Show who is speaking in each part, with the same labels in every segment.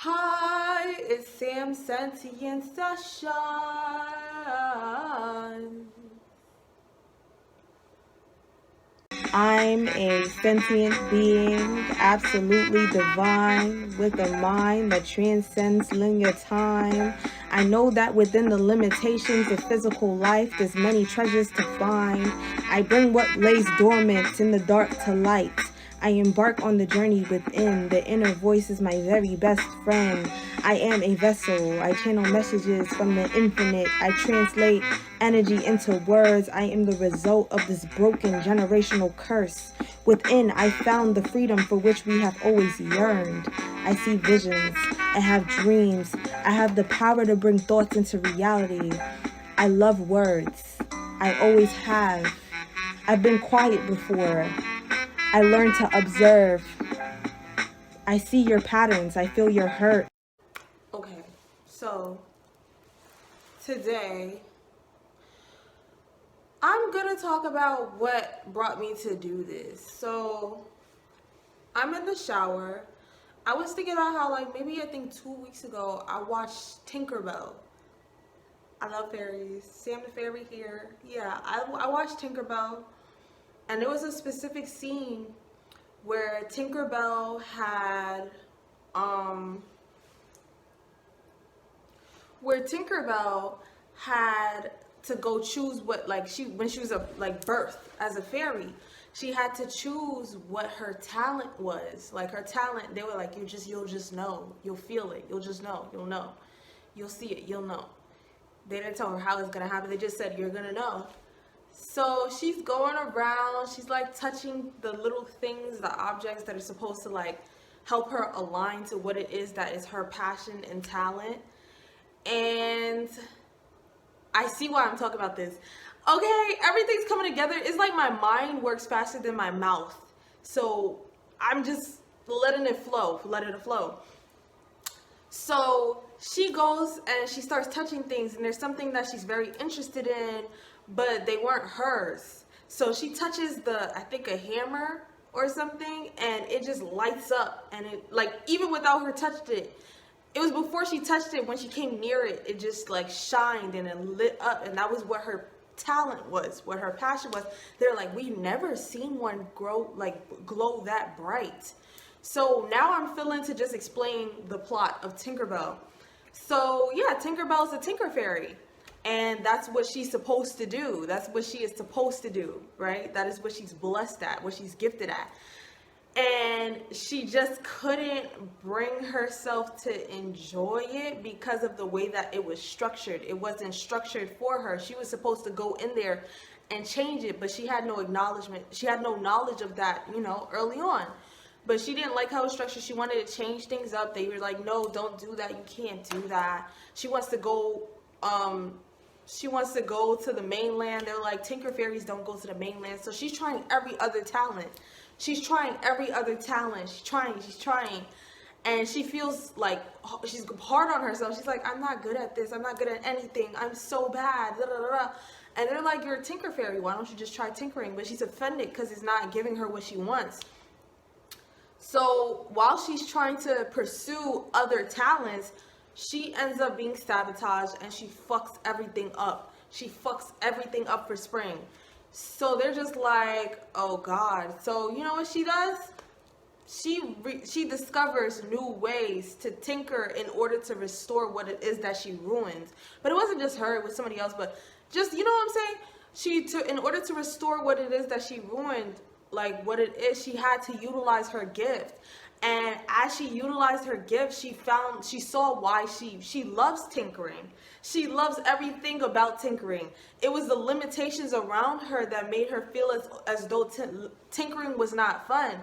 Speaker 1: Hi, it's Sam Sentient Session.
Speaker 2: I'm a sentient being, absolutely divine, with a mind that transcends linear time. I know that within the limitations of physical life, there's many treasures to find. I bring what lays dormant in the dark to light. I embark on the journey within. The inner voice is my very best friend. I am a vessel. I channel messages from the infinite. I translate energy into words. I am the result of this broken generational curse. Within, I found the freedom for which we have always yearned. I see visions. I have dreams. I have the power to bring thoughts into reality. I love words. I always have. I've been quiet before. I learned to observe. I see your patterns. I feel your hurt.
Speaker 1: Okay, so today I'm gonna talk about what brought me to do this. So I'm in the shower. I was thinking about how, like, maybe I think 2 weeks ago I watched Tinkerbell. I love fairies. Sam the Fairy here. Yeah, I watched Tinkerbell, and there was a specific scene where um Tinkerbell had to go choose what, like, when she was birthed as a fairy, she had to choose what her talent was. Like, her talent, they were like, you'll just know, you'll feel it, you'll just know, you'll see it, you'll know. They didn't tell her how it's gonna happen, they just said you're gonna know. So she's going around, she's like touching the little things, the objects that are supposed to like help her align to what it is that is her passion and talent. And I see why I'm talking about this. Okay, everything's coming together. It's like my mind works faster than my mouth. So I'm just letting it flow, letting it flow. So she goes and she starts touching things, and there's something that she's very interested in, but they weren't hers. So she touches I think a hammer or something, and it just lights up, and it, like, even without her touched it, it was before she touched it, when she came near it, it just like shined and it lit up, and that was what her talent was, what her passion was. They're like, we've never seen one glow that bright. So now I'm feeling to just explain the plot of Tinkerbell. So yeah, Tinkerbell's a Tinker Fairy. And that's what she's supposed to do. That's what she is supposed to do, right? That is what she's blessed at, what she's gifted at. And she just couldn't bring herself to enjoy it because of the way that it was structured. It wasn't structured for her. She was supposed to go in there and change it, but she had no acknowledgement. She had no knowledge of that, early on. But she didn't like how it was structured. She wanted to change things up. They were like, no, don't do that. You can't do that. She wants to go to the mainland. They're like, Tinker Fairies don't go to the mainland. So she's trying every other talent. She's trying. She's trying. And she feels like she's hard on herself. She's like, I'm not good at this. I'm not good at anything. I'm so bad. Da, da, da, da. And they're like, you're a Tinker Fairy. Why don't you just try tinkering? But she's offended because it's not giving her what she wants. So while she's trying to pursue other talents, she ends up being sabotaged, and she fucks everything up. She fucks everything up for spring. So they're just like, oh God. So you know what she does? She discovers new ways to tinker in order to restore what it is that she ruined. But it wasn't just her, it was somebody else. But just, you know what I'm saying? In order to restore what it is that she ruined, like what it is, she had to utilize her gift. And as she utilized her gift, she saw why she loves tinkering. She loves everything about tinkering. It was the limitations around her that made her feel as though tinkering was not fun.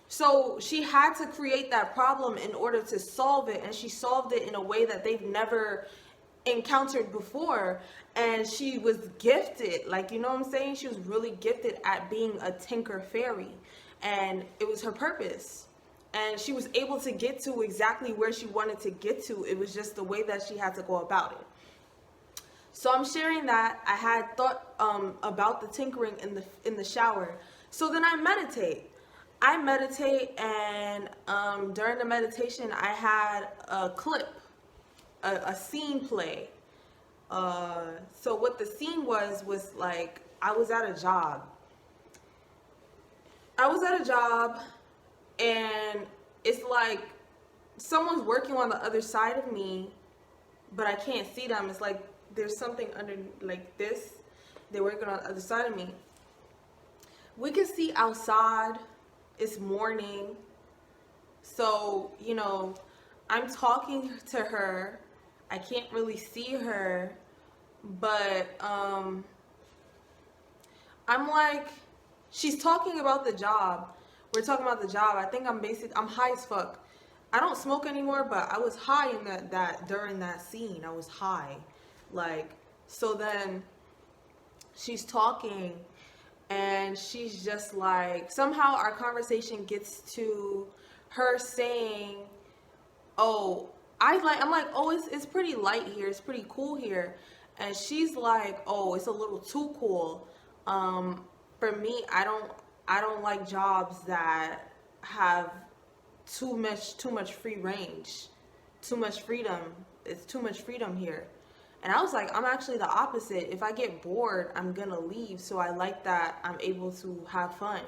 Speaker 1: So she had to create that problem in order to solve it, and she solved it in a way that they've never encountered before. And she was gifted, like, you know what I'm saying? She was really gifted at being a Tinker Fairy, and it was her purpose. And she was able to get to exactly where she wanted to get to. It was just the way that she had to go about it. So I'm sharing that. I had thought about the tinkering in the shower. So then I meditate. I meditate, and during the meditation, I had a clip, a scene play. So what the scene was like, I was at a job. And it's like someone's working on the other side of me, but I can't see them. It's like there's something under, like this. They're working on the other side of me. We can see outside. It's morning. So, I'm talking to her. I can't really see her, but I'm like, she's talking about the job. We're talking about the job. I think I'm high as fuck. I don't smoke anymore, but I was high in that during that scene. I was high. Like, so then she's talking, and she's just like, somehow our conversation gets to her saying, oh, I'm like, oh, it's pretty light here. It's pretty cool here. And she's like, oh, it's a little too cool. For me, I don't like jobs that have too much free range, too much freedom. It's too much freedom here. And I was like, I'm actually the opposite. If I get bored, I'm gonna leave. So I like that I'm able to have fun.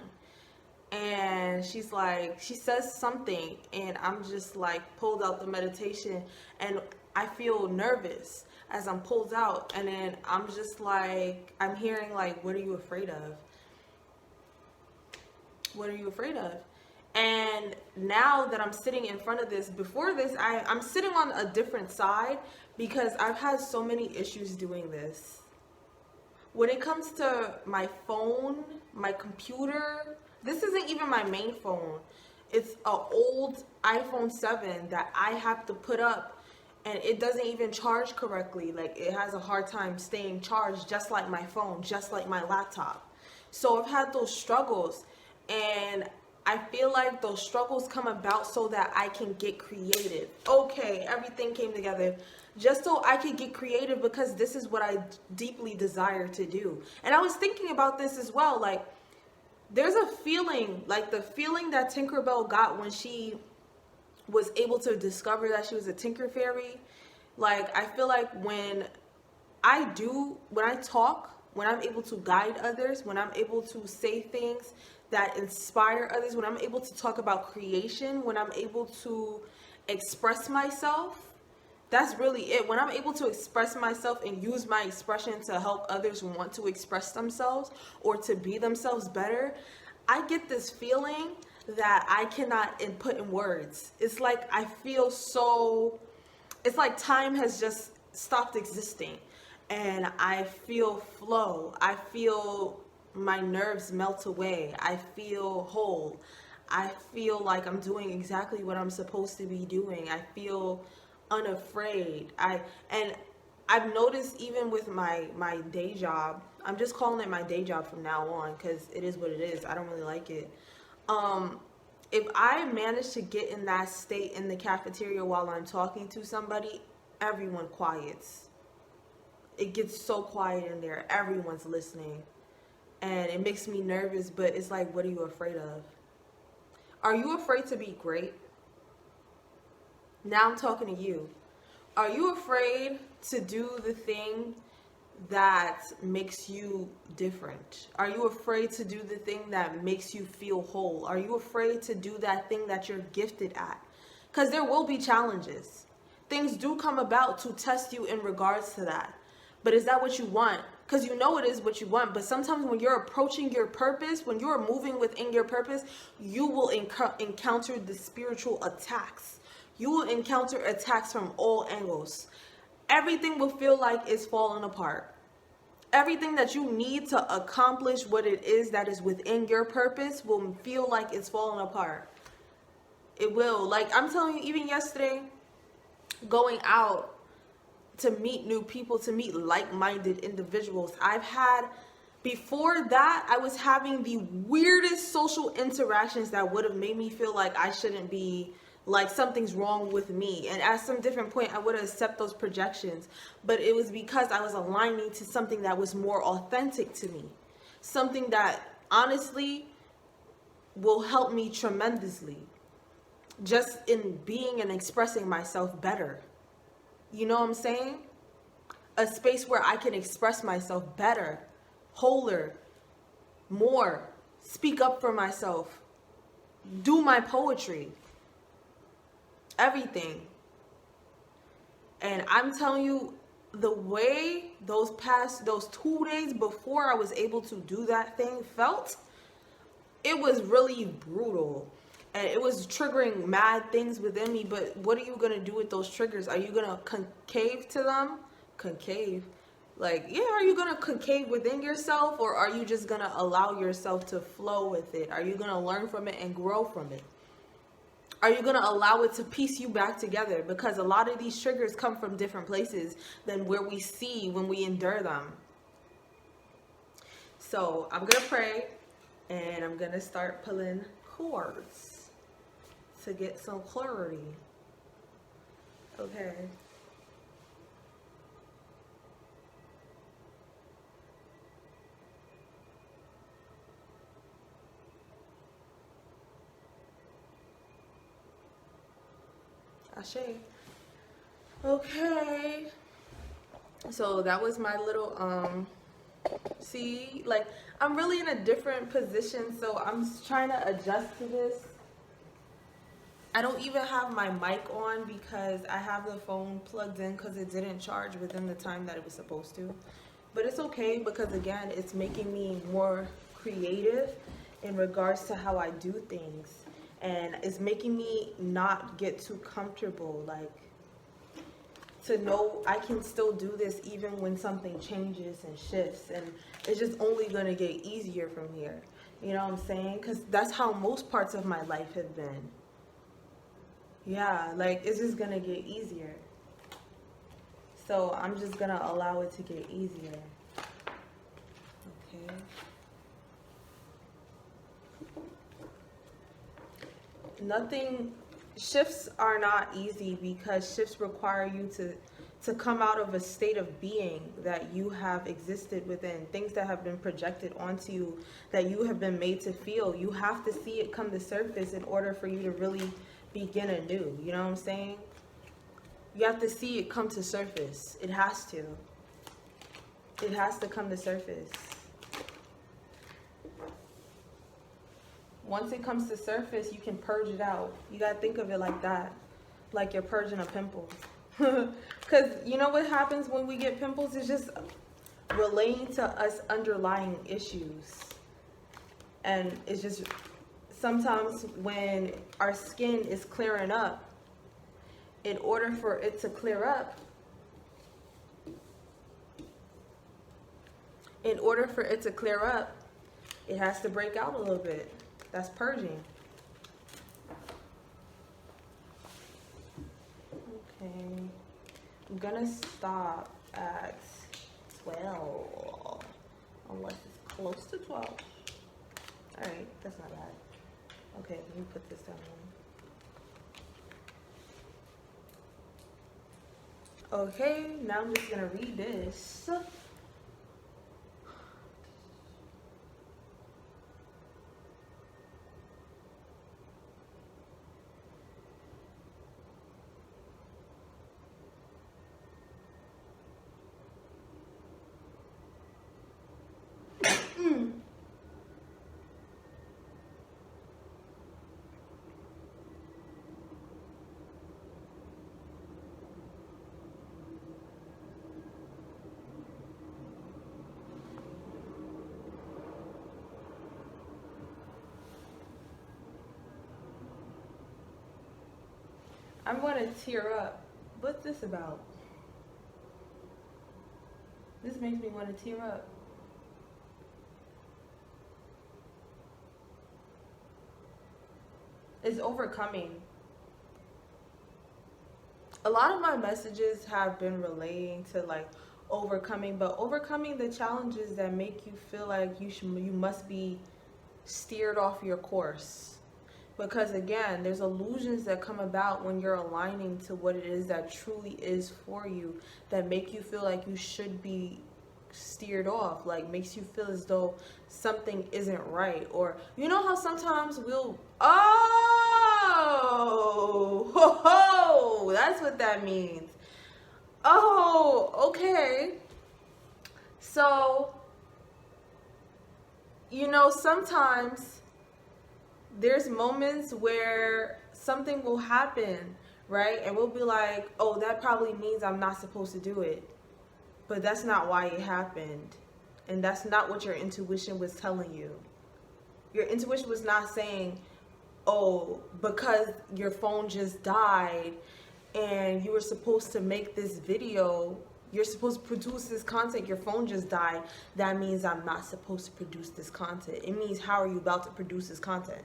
Speaker 1: And she's like, she says something, and I'm just like pulled out the meditation, and I feel nervous as I'm pulled out. And then I'm just like, I'm hearing like, what are you afraid of? What are you afraid of? And now that I'm sitting in front of this, before this, I'm sitting on a different side because I've had so many issues doing this. When it comes to my phone, my computer, this isn't even my main phone. It's an old iPhone 7 that I have to put up, and it doesn't even charge correctly. Like, it has a hard time staying charged, just like my phone, just like my laptop. So I've had those struggles, and I feel like those struggles come about so that I can get creative. Okay, everything came together just so I could get creative, because this is what I deeply desire to do. And I was thinking about this as well. Like, there's a feeling, like the feeling that Tinkerbell got when she was able to discover that she was a Tinker Fairy. Like, I feel like when I talk, when I'm able to guide others, when I'm able to say things that inspire others, when I'm able to talk about creation, when I'm able to express myself, that's really it. When I'm able to express myself and use my expression to help others want to express themselves or to be themselves better, I get this feeling that I cannot put in words. It's like I feel so, it's like time has just stopped existing, and I feel flow. I feel my nerves melt away. I feel whole. I feel like I'm doing exactly what I'm supposed to be doing. I feel unafraid. I've noticed, even with my day job, I'm just calling it my day job from now on because it is what it is. I don't really like it. If I manage to get in that state in the cafeteria while I'm talking to somebody, everyone quiets. It gets so quiet in there. Everyone's listening. And it makes me nervous, but it's like, what are you afraid of? Are you afraid to be great? Now I'm talking to you. Are you afraid to do the thing that makes you different? Are you afraid to do the thing that makes you feel whole? Are you afraid to do that thing that you're gifted at? Because there will be challenges. Things do come about to test you in regards to that. But is that what you want? Because you know it is what you want. But sometimes when you're approaching your purpose, when you're moving within your purpose, you will encounter the spiritual attacks. You will encounter attacks from all angles. Everything will feel like it's falling apart. Everything that you need to accomplish what it is that is within your purpose will feel like it's falling apart. It will. Like, I'm telling you, even yesterday, going out to meet new people, to meet like-minded individuals, before that, I was having the weirdest social interactions that would have made me feel like I shouldn't be, like something's wrong with me. And at some different point, I would have accepted those projections. But it was because I was aligning to something that was more authentic to me. Something that, honestly, will help me tremendously. Just in being and expressing myself better. You know what I'm saying? A space where I can express myself better, wholer, more, speak up for myself, do my poetry, everything. And I'm telling you, the way those 2 days before I was able to do that thing felt, it was really brutal. And it was triggering mad things within me. But what are you going to do with those triggers? Are you going to concave to them? Concave? Like, yeah, are you going to concave within yourself? Or are you just going to allow yourself to flow with it? Are you going to learn from it and grow from it? Are you going to allow it to piece you back together? Because a lot of these triggers come from different places than where we see when we endure them. So I'm going to pray. And I'm going to start pulling chords to get some clarity. Okay. Ashe. Okay. So that was my little, see, like, I'm really in a different position, so I'm trying to adjust to this. I don't even have my mic on because I have the phone plugged in because it didn't charge within the time that it was supposed to. But it's okay because, again, it's making me more creative in regards to how I do things. And it's making me not get too comfortable, like, to know I can still do this even when something changes and shifts. And it's just only going to get easier from here. You know what I'm saying? Because that's how most parts of my life have been. Yeah, like, it's just going to get easier. So I'm just going to allow it to get easier. Okay. Shifts are not easy because shifts require you to come out of a state of being that you have existed within, things that have been projected onto you, that you have been made to feel. You have to see it come to surface in order for you to really begin anew. You know what I'm saying? You have to see it come to surface. It has to. It has to come to surface. Once it comes to surface, you can purge it out. You gotta think of it like that. Like you're purging a pimple. Because you know what happens when we get pimples? It's just relating to us underlying issues. And it's just sometimes when our skin is clearing up, in order for it to clear up, it has to break out a little bit. That's purging. Okay. I'm gonna stop at 12. Unless it's close to 12. Alright, that's not bad. Okay, let me put this down. Okay, now I'm just gonna read this. I'm going to tear up. What's this about? This makes me want to tear up. It's overcoming. A lot of my messages have been relating to like overcoming, but overcoming the challenges that make you feel like you must be steered off your course. Because again, there's illusions that come about when you're aligning to what it is that truly is for you, that make you feel like you should be steered off, like makes you feel as though something isn't right. Or you know how sometimes we'll, oh, ho, ho, that's what that means. Oh, okay. So, you know, sometimes there's moments where something will happen, right? And we'll be like, oh, that probably means I'm not supposed to do it. But that's not why it happened. And that's not what your intuition was telling you. Your intuition was not saying, oh, because your phone just died and you were supposed to make this video, you're supposed to produce this content, your phone just died, that means I'm not supposed to produce this content. It means, how are you about to produce this content?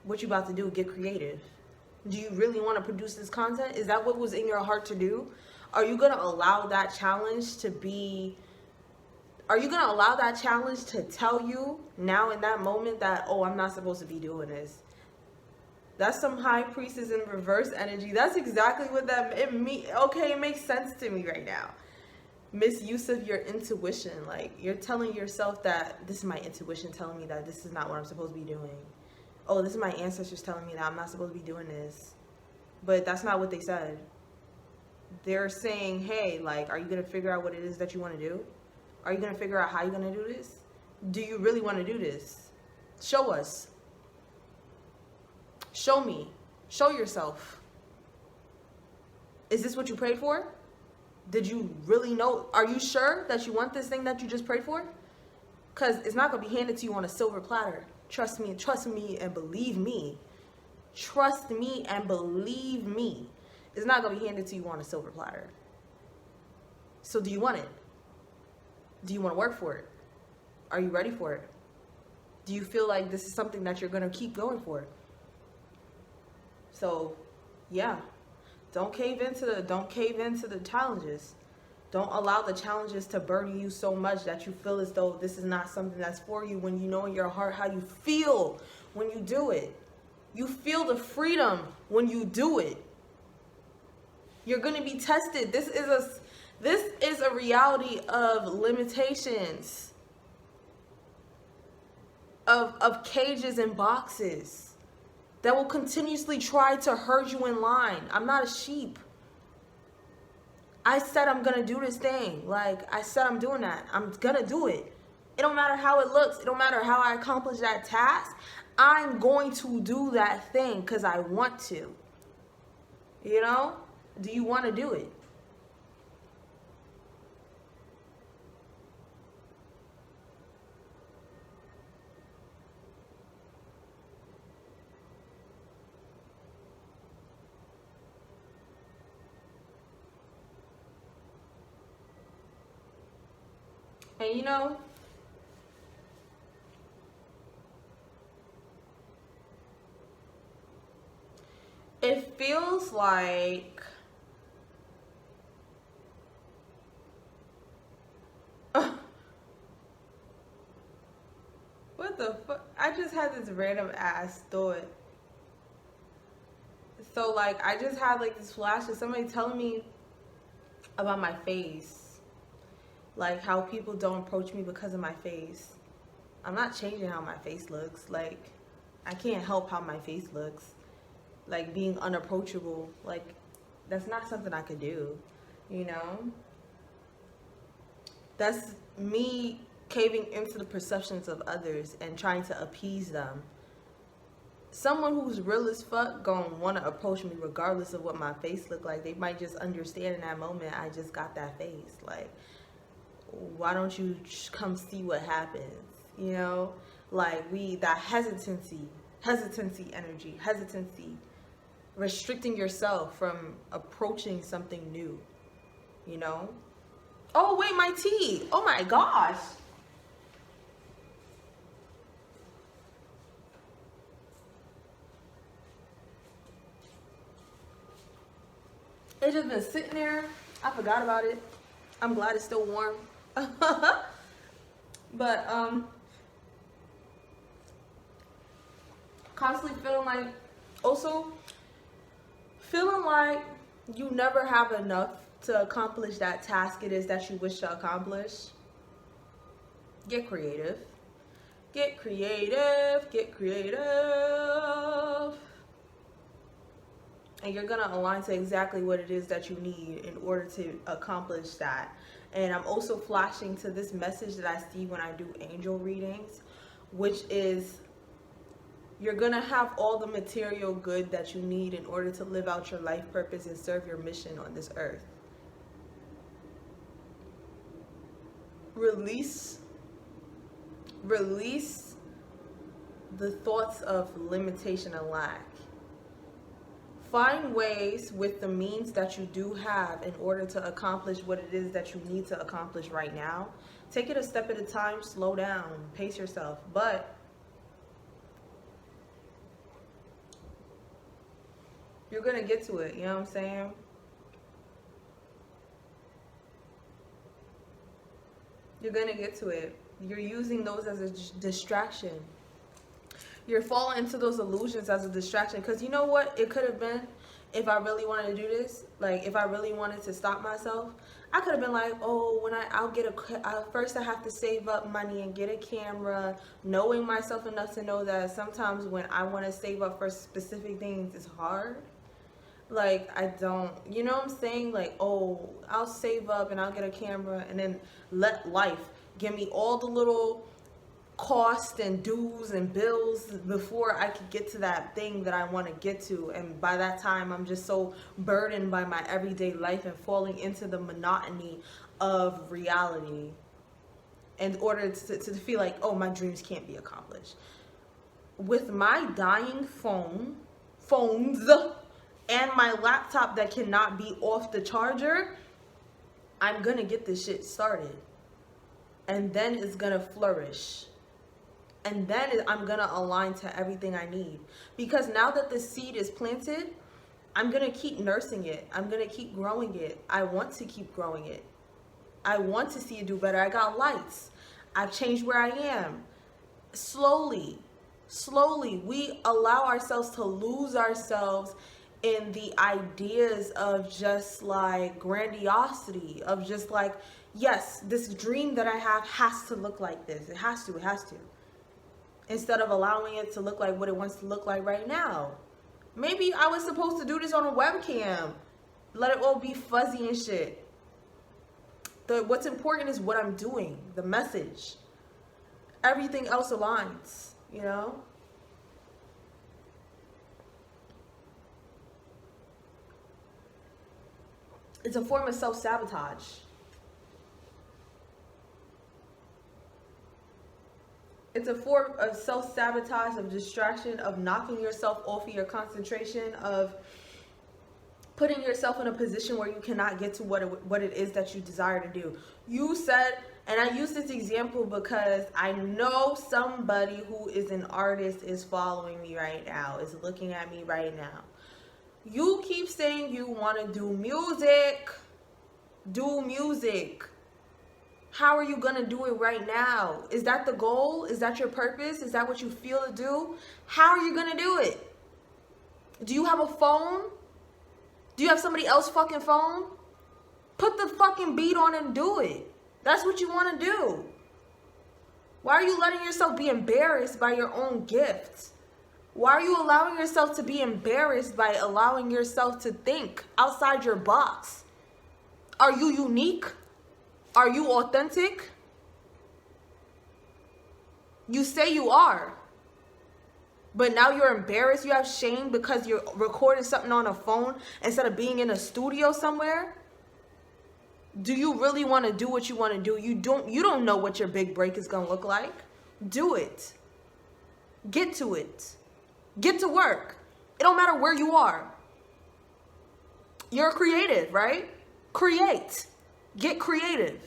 Speaker 1: What you about to do? Get creative. Do you really want to produce this content? Is that what was in your heart to do? Are you going to allow that challenge to be, are you going to allow that challenge to tell you now in that moment that, oh, I'm not supposed to be doing this? That's some high priestess in reverse energy. That's exactly what that okay, it makes sense to me right now. Misuse of your intuition. Like, you're telling yourself that this is my intuition telling me that this is not what I'm supposed to be doing. Oh, this is my ancestors telling me that I'm not supposed to be doing this. But that's not what they said. They're saying, hey, like, are you going to figure out what it is that you want to do? Are you going to figure out how you're going to do this? Do you really want to do this? Show us. Show me. Show yourself. Is this what you prayed for? Did you really know? Are you sure that you want this thing that you just prayed for? Because it's not going to be handed to you on a silver platter. Trust me and believe me. Trust me and believe me. It's not going to be handed to you on a silver platter. So do you want it? Do you want to work for it? Are you ready for it? Do you feel like this is something that you're going to keep going for? So, yeah. Don't cave into the challenges. Don't allow the challenges to burden you so much that you feel as though this is not something that's for you, when you know in your heart how you feel when you do it. You feel the freedom when you do it. You're going to be tested. This is a reality of limitations, of cages and boxes that will continuously try to herd you in line. I'm not a sheep. I said I'm going to do this thing. Like, I said I'm doing that. I'm going to do it. It don't matter how it looks. It don't matter how I accomplish that task. I'm going to do that thing because I want to. You know? Do you want to do it? And you know, it feels like what the fuck? I just had this random ass thought. So like, I just had like this flash of somebody telling me about my face. Like, how people don't approach me because of my face. I'm not changing how my face looks. Like, I can't help how my face looks. Like, being unapproachable, like, that's not something I could do, you know? That's me caving into the perceptions of others and trying to appease them. Someone who's real as fuck gonna want to approach me regardless of what my face look like. They might just understand in that moment, I just got that face. Like, why don't you come see what happens? You know, like, that hesitancy energy, restricting yourself from approaching something new, you know? Oh, wait, my tea. Oh my gosh. It's just been sitting there. I forgot about it. I'm glad it's still warm. But constantly feeling like, also feeling like you never have enough to accomplish that task it is that you wish to accomplish. Get creative. Get creative. Get creative. And you're gonna align to exactly what it is that you need in order to accomplish that. And I'm also flashing to this message that I see when I do angel readings, which is you're gonna have all the material good that you need in order to live out your life purpose and serve your mission on this earth. Release the thoughts of limitation and lack. Find ways with the means that you do have in order to accomplish what it is that you need to accomplish right now. Take it a step at a time, slow down, pace yourself, but you're gonna get to it, you know what I'm saying? You're gonna get to it. You're using those as a distraction. You're falling into those illusions as a distraction. Because you know what it could have been if I really wanted to do this? Like, if I really wanted to stop myself, I could have been like, oh, when I'll get first I have to save up money and get a camera, knowing myself enough to know that sometimes when I want to save up for specific things, it's hard. Like, I don't, you know what I'm saying? Like, oh, I'll save up and I'll get a camera and then let life give me all the little cost and dues and bills before I could get to that thing that I want to get to. And by that time, I'm just so burdened by my everyday life and falling into the monotony of reality in order to feel like, oh, my dreams can't be accomplished. With my dying phones, and my laptop that cannot be off the charger, I'm gonna get this shit started. And then it's gonna flourish. And then I'm gonna align to everything I need. Because now that the seed is planted, I'm gonna keep nursing it. I'm gonna keep growing it. I want to keep growing it. I want to see it do better. I got lights. I've changed where I am. Slowly, we allow ourselves to lose ourselves in the ideas of just like grandiosity, of just like, yes, this dream that I have has to look like this. It has to. Instead of allowing it to look like what it wants to look like right now. Maybe I was supposed to do this on a webcam. Let it all be fuzzy and shit. What's important is what I'm doing, the message. Everything else aligns, you know? It's a form of self-sabotage. It's a form of self-sabotage, of distraction, of knocking yourself off of your concentration, of putting yourself in a position where you cannot get to what it is that you desire to do. You said, and I use this example because I know somebody who is an artist is following me right now, is looking at me right now. You keep saying you want to do music. Do music. How are you going to do it right now? Is that the goal? Is that your purpose? Is that what you feel to do? How are you going to do it? Do you have a phone? Do you have somebody else's fucking phone? Put the fucking beat on and do it. That's what you want to do. Why are you letting yourself be embarrassed by your own gifts? Why are you allowing yourself to be embarrassed by allowing yourself to think outside your box? Are you unique? Are you authentic? You say you are. But now you're embarrassed. You have shame because you're recording something on a phone instead of being in a studio somewhere. Do you really want to do what you want to do? You don't know what your big break is going to look like. Do it. Get to it. Get to work. It don't matter where you are. You're creative, right? Create. Get creative.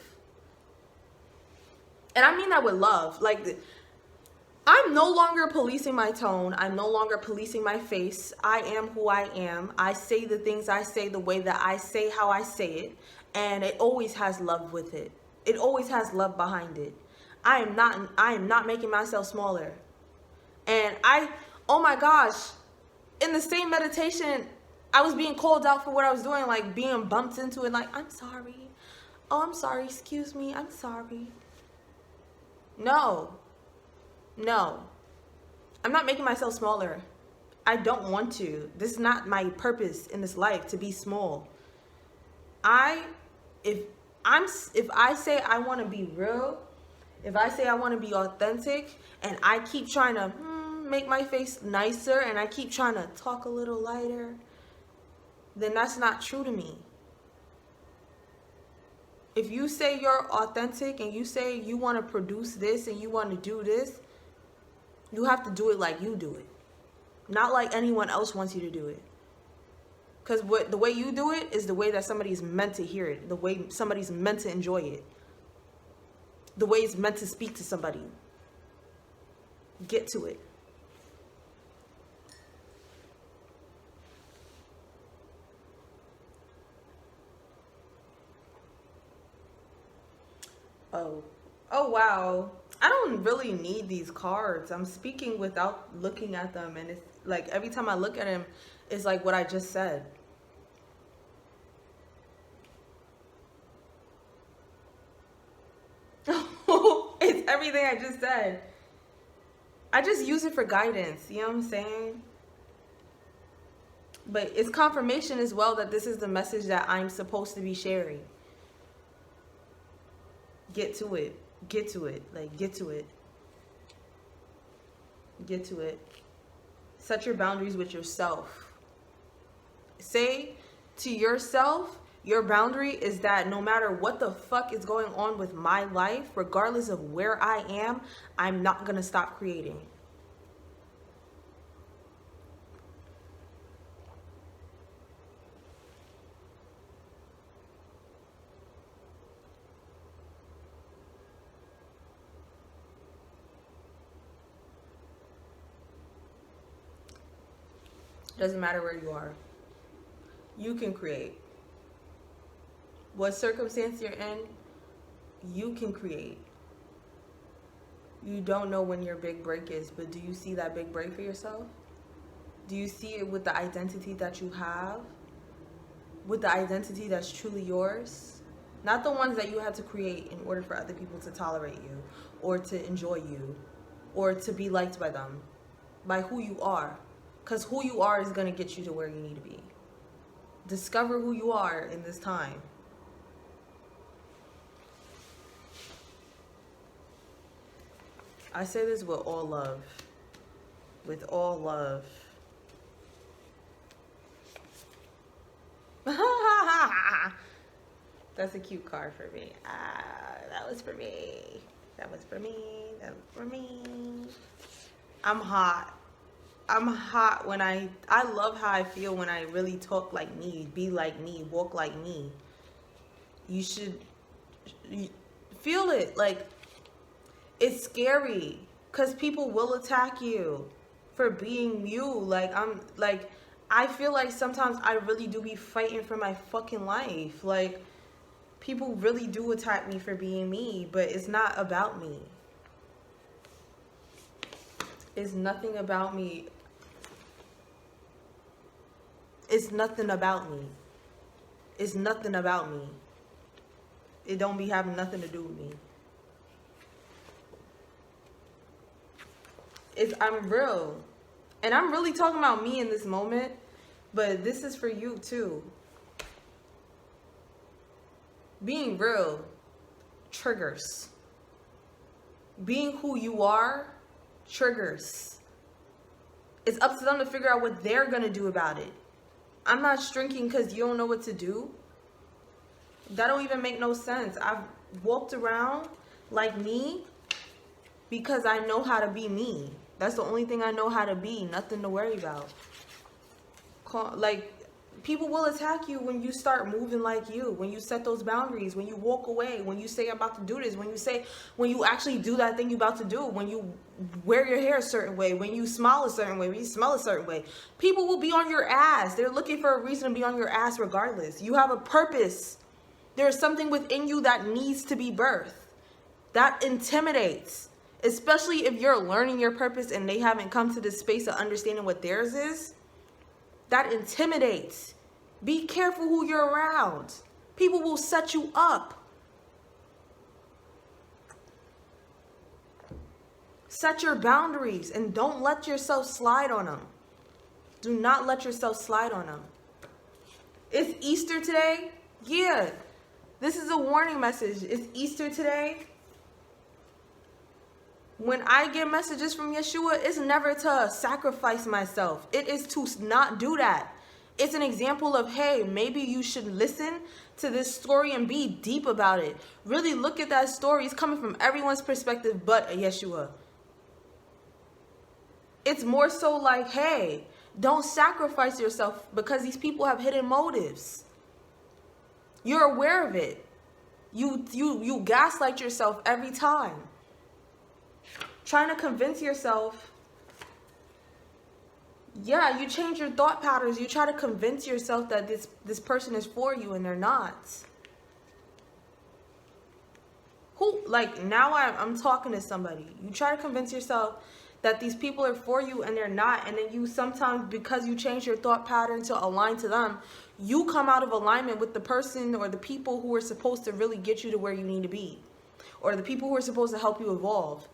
Speaker 1: And I mean that with love. Like, I'm no longer policing my tone. I'm no longer policing my face. I am who I am. I say the things I say the way that I say how I say it. And it always has love with it. It always has love behind it. I am not making myself smaller. And oh my gosh, in the same meditation, I was being called out for what I was doing, like being bumped into it, like, I'm sorry. Oh, I'm sorry, excuse me, I'm sorry. No. No. I'm not making myself smaller. I don't want to. This is not my purpose in this life, to be small. If I say I want to be real, if I say I want to be authentic, and I keep trying to make my face nicer, and I keep trying to talk a little lighter, then that's not true to me. If you say you're authentic and you say you want to produce this and you want to do this, you have to do it like you do it. Not like anyone else wants you to do it. Because the way you do it is the way that somebody's meant to hear it. The way somebody's meant to enjoy it. The way it's meant to speak to somebody. Get to it. Oh wow. I don't really need these cards. I'm speaking without looking at them, and it's like every time I look at them, it's like what I just said. It's everything I just said. I just use it for guidance, you know what I'm saying? But it's confirmation as well that this is the message that I'm supposed to be sharing. Get to it. Get to it. Like, get to it. Get to it. Set your boundaries with yourself. Say to yourself, your boundary is that no matter what the fuck is going on with my life, regardless of where I am, I'm not going to stop creating. Doesn't matter where you are. You can create. What circumstance you're in, you can create. You don't know when your big break is, but do you see that big break for yourself? Do you see it with the identity that you have? With the identity that's truly yours? Not the ones that you had to create in order for other people to tolerate you, or to enjoy you, or to be liked by them. By who you are. Because who you are is going to get you to where you need to be. Discover who you are in this time. I say this with all love. With all love. That's a cute card for me. That was for me. That was for me. That was for me. I'm hot. I'm hot when I love how I feel when I really talk like me, be like me, walk like me. You should feel it. Like, it's scary because people will attack you for being you. I feel like sometimes I really do be fighting for my fucking life. Like, people really do attack me for being me, but it's not about me. It's nothing about me. It's nothing about me. It's nothing about me. It don't be having nothing to do with me. I'm real. And I'm really talking about me in this moment, but this is for you too. Being real triggers. Being who you are triggers. It's up to them to figure out what they're gonna do about it. I'm not shrinking because you don't know what to do. That don't even make no sense. I've walked around like me because I know how to be me. That's the only thing I know how to be. Nothing to worry about. Like, people will attack you when you start moving like you, when you set those boundaries, when you walk away, when you say I'm about to do this, when you actually do that thing you're about to do, when you wear your hair a certain way, when you smile a certain way, when you smell a certain way. People will be on your ass. They're looking for a reason to be on your ass regardless. You have a purpose. There's something within you that needs to be birthed. That intimidates. Especially if you're learning your purpose and they haven't come to this space of understanding what theirs is. That intimidates. Be careful who you're around. People will set you up. Set your boundaries and don't let yourself slide on them. Do not let yourself slide on them. It's Easter today. Yeah. This is a warning message. It's Easter today. When I get messages from Yeshua, it's never to sacrifice myself. It is to not do that. It's an example of, hey, maybe you should listen to this story and be deep about it. Really look at that story. It's coming from everyone's perspective but Yeshua. It's more so like, hey, don't sacrifice yourself because these people have hidden motives. You're aware of it. You gaslight yourself every time. Trying to convince yourself. Yeah, you change your thought patterns. You try to convince yourself that this person is for you and they're not. Who, like, now I'm talking to somebody. You try to convince yourself that these people are for you and they're not. And then you sometimes, because you change your thought pattern to align to them, you come out of alignment with the person or the people who are supposed to really get you to where you need to be. Or the people who are supposed to help you evolve.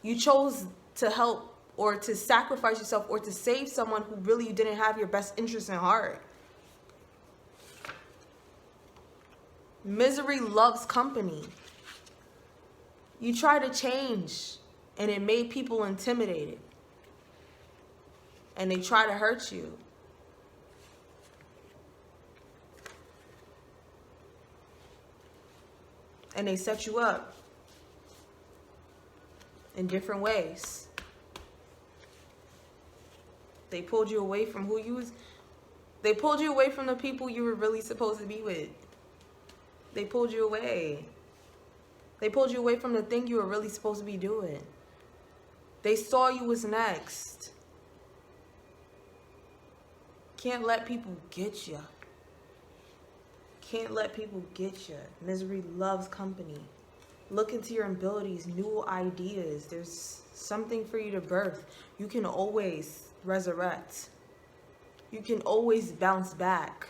Speaker 1: You chose to help or to sacrifice yourself or to save someone who really didn't have your best interest in heart. Misery loves company. You try to change and it made people intimidated. And they try to hurt you. And they set you up in different ways. They pulled you away from who you was. They pulled you away from the people you were really supposed to be with. They pulled you away. They pulled you away from the thing you were really supposed to be doing. They saw you was next. Can't let people get you. Can't let people get you. Misery loves company. Look into your abilities, new ideas. There's something for you to birth. You can always resurrect. You can always bounce back.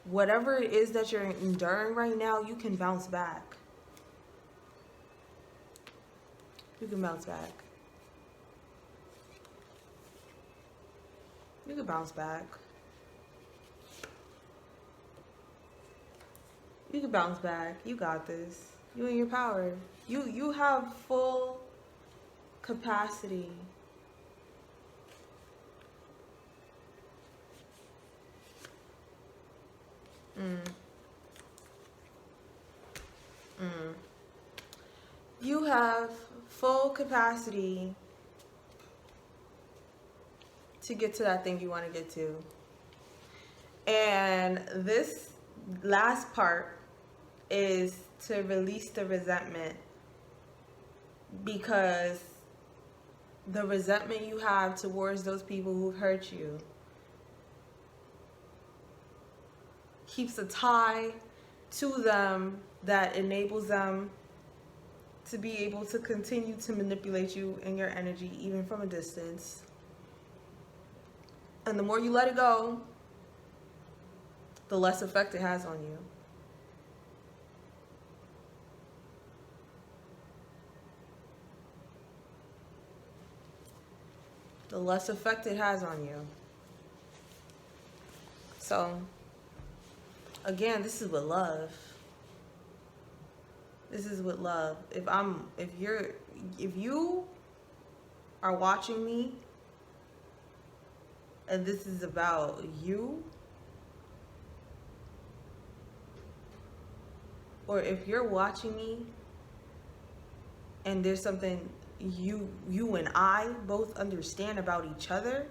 Speaker 1: Whatever it is that you're enduring right now, you can bounce back. You can bounce back. You can bounce back. You can bounce back. You got this. You and your power. You have full capacity. You have full capacity to get to that thing you want to get to. And this last part is to release the resentment, because the resentment you have towards those people who've hurt you keeps a tie to them that enables them to be able to continue to manipulate you and your energy even from a distance. And the more you let it go, the less effect it has on you. The less effect it has on you. So, again, this is with love. This is with love. If you are watching me and this is about you, or if you're watching me and there's something you and I both understand about each other,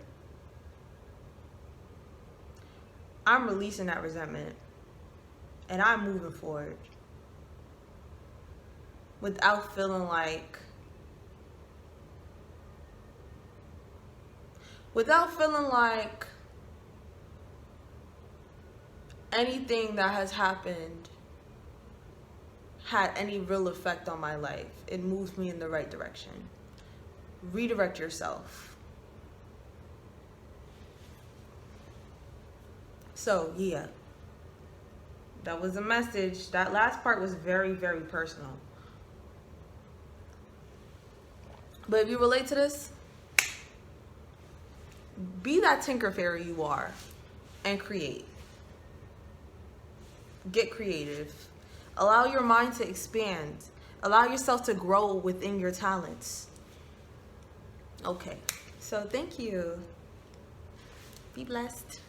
Speaker 1: I'm releasing that resentment and I'm moving forward without feeling like anything that has happened had any real effect on my life. It moves me in the right direction. Redirect yourself. So, yeah. That was a message. That last part was very, very personal. But if you relate to this, be that tinker fairy you are and create. Get creative. Allow your mind to expand. Allow yourself to grow within your talents. Okay, so thank you. Be blessed.